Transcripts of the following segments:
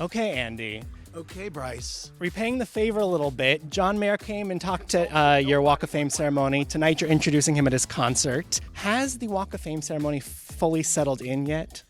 Okay, Andy. Okay, Bryce. Repaying the favor a little bit, John Mayer came and talked at your Walk of Fame ceremony. Tonight you're introducing him at his concert. Has the Walk of Fame ceremony fully settled in yet?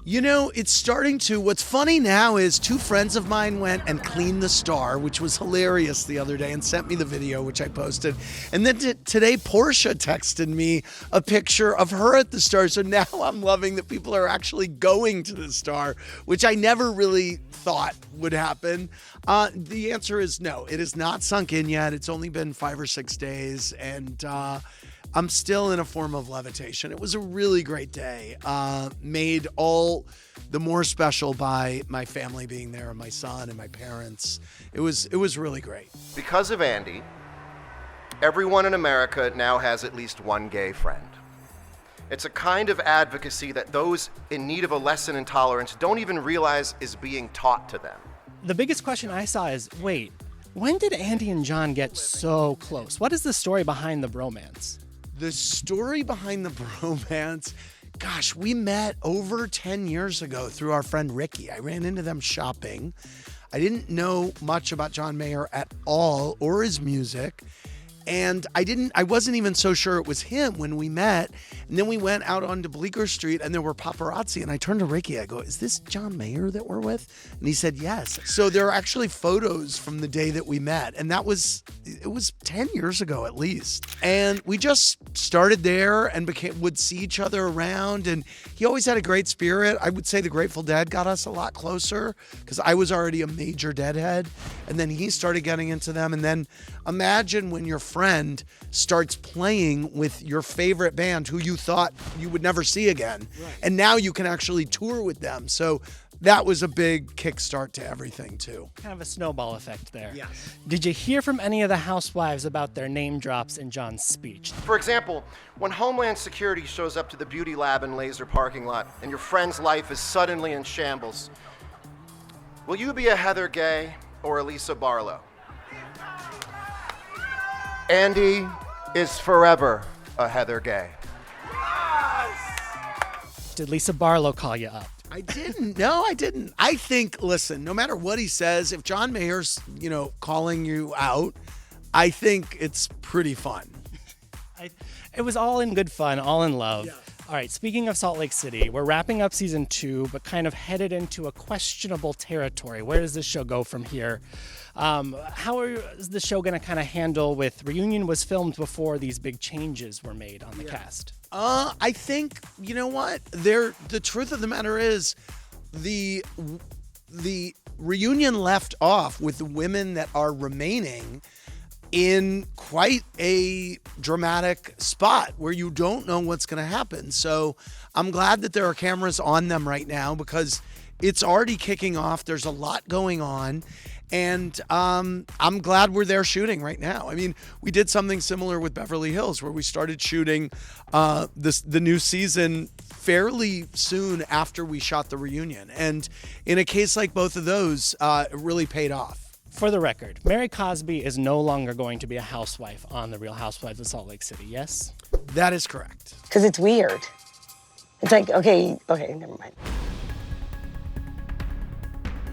You know, it's starting to. What's funny now is two friends of mine went and cleaned the star, which was hilarious the other day, and sent me the video, which I posted. And then today, Portia texted me a picture of her at the star. So now I'm loving that people are actually going to the star, which I never really thought would happen. The answer is no. It is not sunk in yet. It's only been 5 or 6 days, and I'm still in a form of levitation. It was a really great day, made all the more special by my family being there, and my son and my parents. It was really great. Because of Andy, everyone in America now has at least one gay friend. It's a kind of advocacy that those in need of a lesson in tolerance don't even realize is being taught to them. The biggest question I saw is, wait, when did Andy and John get so close? What is the story behind the bromance? The story behind the bromance, gosh, we met over 10 years ago through our friend Ricky. I ran into them shopping. I didn't know much about John Mayer at all or his music. And I wasn't even so sure it was him when we met. And then we went out onto Bleecker Street and there were paparazzi. And I turned to Ricky, I go, is this John Mayer that we're with? And he said, yes. So there are actually photos from the day that we met. And it was 10 years ago at least. And we just started there and would see each other around. And he always had a great spirit. I would say the Grateful Dead got us a lot closer because I was already a major Deadhead. And then he started getting into them. And then imagine when your friend starts playing with your favorite band who you thought you would never see again. Right. And now you can actually tour with them. So that was a big kickstart to everything too. Kind of a snowball effect there. Yes. Did you hear from any of the housewives about their name drops in John's speech? For example, when Homeland Security shows up to the beauty lab in Laser parking lot and your friend's life is suddenly in shambles, will you be a Heather Gay or a Lisa Barlow? Andy is forever a Heather Gay. Did Lisa Barlow call you up? I didn't. No, I didn't. I think, listen, no matter what he says, if John Mayer's, calling you out, I think it's pretty fun. It was all in good fun, all in love. Yeah. All right, speaking of Salt Lake City, we're wrapping up season 2, but kind of headed into a questionable territory. Where does this show go from here? How is the show going to kind of handle with Reunion was filmed before these big changes were made on the cast? I think, you know what? The truth of the matter is the Reunion left off with the women that are remaining in quite a dramatic spot where you don't know what's going to happen. So I'm glad that there are cameras on them right now because it's already kicking off. There's a lot going on. And I'm glad we're there shooting right now. I mean, we did something similar with Beverly Hills where we started shooting the new season fairly soon after we shot the Reunion. And in a case like both of those, it really paid off. For the record, Mary Cosby is no longer going to be a housewife on The Real Housewives of Salt Lake City, yes? That is correct. Because it's weird. It's like, okay, never mind.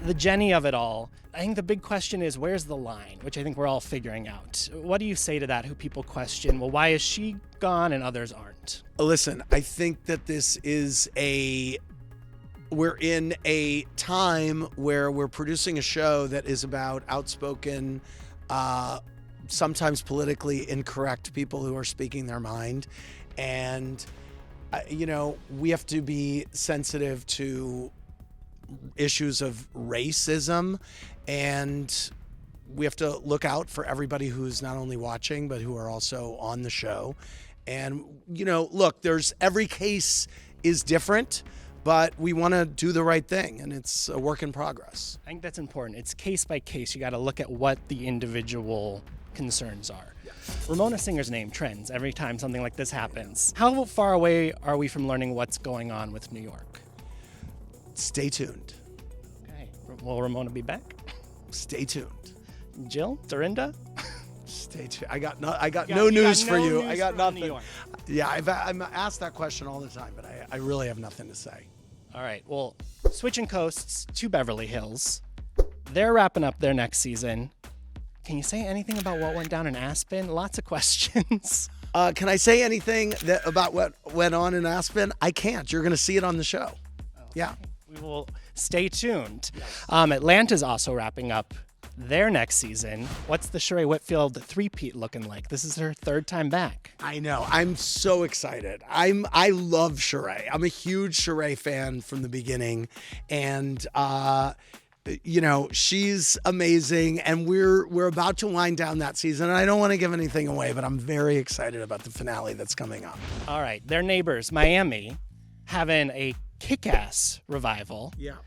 The Jennie of it all, I think the big question is, where's the line? Which I think we're all figuring out. What do you say to that, who people question, well, why is she gone and others aren't? Listen, I think that we're in a time where we're producing a show that is about outspoken, sometimes politically incorrect people who are speaking their mind. And, we have to be sensitive to issues of racism, and we have to look out for everybody who's not only watching, but who are also on the show. And, look, every case is different, but we want to do the right thing, and it's a work in progress. I think that's important. It's case by case. You got to look at what the individual concerns are. Yeah. Ramona Singer's name trends every time something like this happens. How far away are we from learning what's going on with New York? Stay tuned. Okay. Will Ramona be back? Stay tuned. Jill? Dorinda? Stay tuned. I got no news for you. I got nothing. New York. Yeah, I'm asked that question all the time, but I really have nothing to say. All right. Well, switching coasts to Beverly Hills. They're wrapping up their next season. Can you say anything about what went down in Aspen? Lots of questions. Can I say anything about what went on in Aspen? I can't. You're going to see it on the show. Yeah. We will stay tuned. Atlanta's also wrapping up their next season. What's the Sheree Whitfield three-peat looking like? This is her third time back. I know. I'm so excited. I love Sheree. I'm a huge Sheree fan from the beginning, and she's amazing. And we're about to wind down that season. And I don't want to give anything away, but I'm very excited about the finale that's coming up. All right, their neighbors, Miami, having a kick-ass revival. Yeah.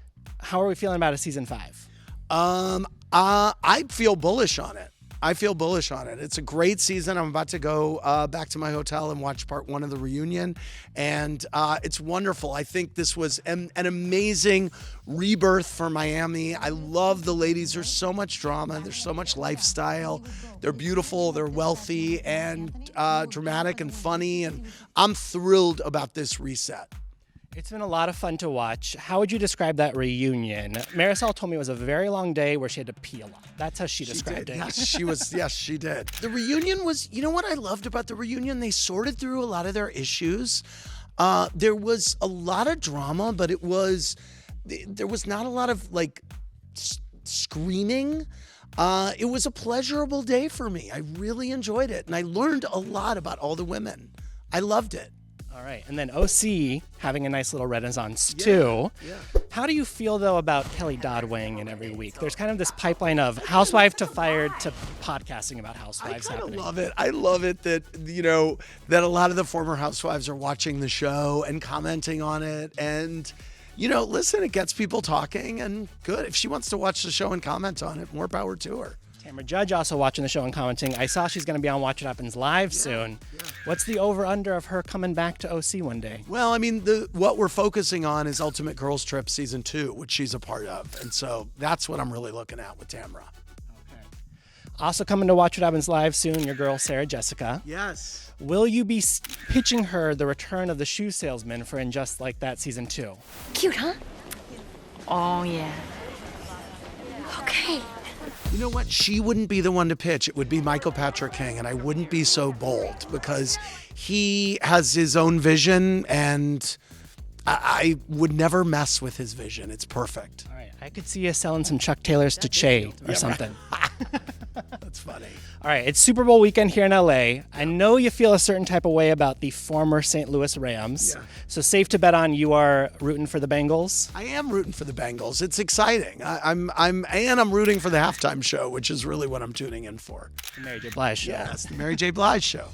How are we feeling about a season 5? I feel bullish on it. It's a great season. I'm about to go back to my hotel and watch part 1 of the reunion. And it's wonderful. I think this was an amazing rebirth for Miami. I love the ladies. There's so much drama. There's so much lifestyle. They're beautiful. They're wealthy and dramatic and funny. And I'm thrilled about this reset. It's been a lot of fun to watch. How would you describe that reunion? Marisol told me it was a very long day where she had to pee a lot. That's how she described it. Yes, she was. Yes, she did. The reunion was, you know what I loved about the reunion? They sorted through a lot of their issues. There was a lot of drama, but there was not a lot of screaming. It was a pleasurable day for me. I really enjoyed it. And I learned a lot about all the women. I loved it. All right. And then OC having a nice little renaissance too. Yeah. How do you feel though about Kelly Dodd weighing in every week? There's kind of this pipeline of housewife to fired to podcasting about housewives happening. I love it. I love it that, that a lot of the former housewives are watching the show and commenting on it. And, listen, it gets people talking, and good. If she wants to watch the show and comment on it, more power to her. Tamra Judge also watching the show and commenting. I saw she's going to be on Watch What Happens Live soon. Yeah. What's the over-under of her coming back to OC one day? Well, I mean, what we're focusing on is Ultimate Girls Trip Season 2, which she's a part of. And so that's what I'm really looking at with Tamra. Okay. Also coming to Watch What Happens Live soon, your girl, Sarah Jessica. Yes. Will you be pitching her the return of the shoe salesman for In Just Like That Season 2? Cute, huh? Oh, yeah. Okay. You know what? She wouldn't be the one to pitch. It would be Michael Patrick King, and I wouldn't be so bold because he has his own vision, and I would never mess with his vision. It's perfect. All right. I could see you selling some Chuck Taylors to Che or something. Right. That's funny. All right. It's Super Bowl weekend here in LA. I know you feel a certain type of way about the former St. Louis Rams. Yeah. So safe to bet on you are rooting for the Bengals? I am rooting for the Bengals. It's exciting. I'm rooting for the halftime show, which is really what I'm tuning in for. The Mary J. Blige Show. Yes, the Mary J. Blige Show.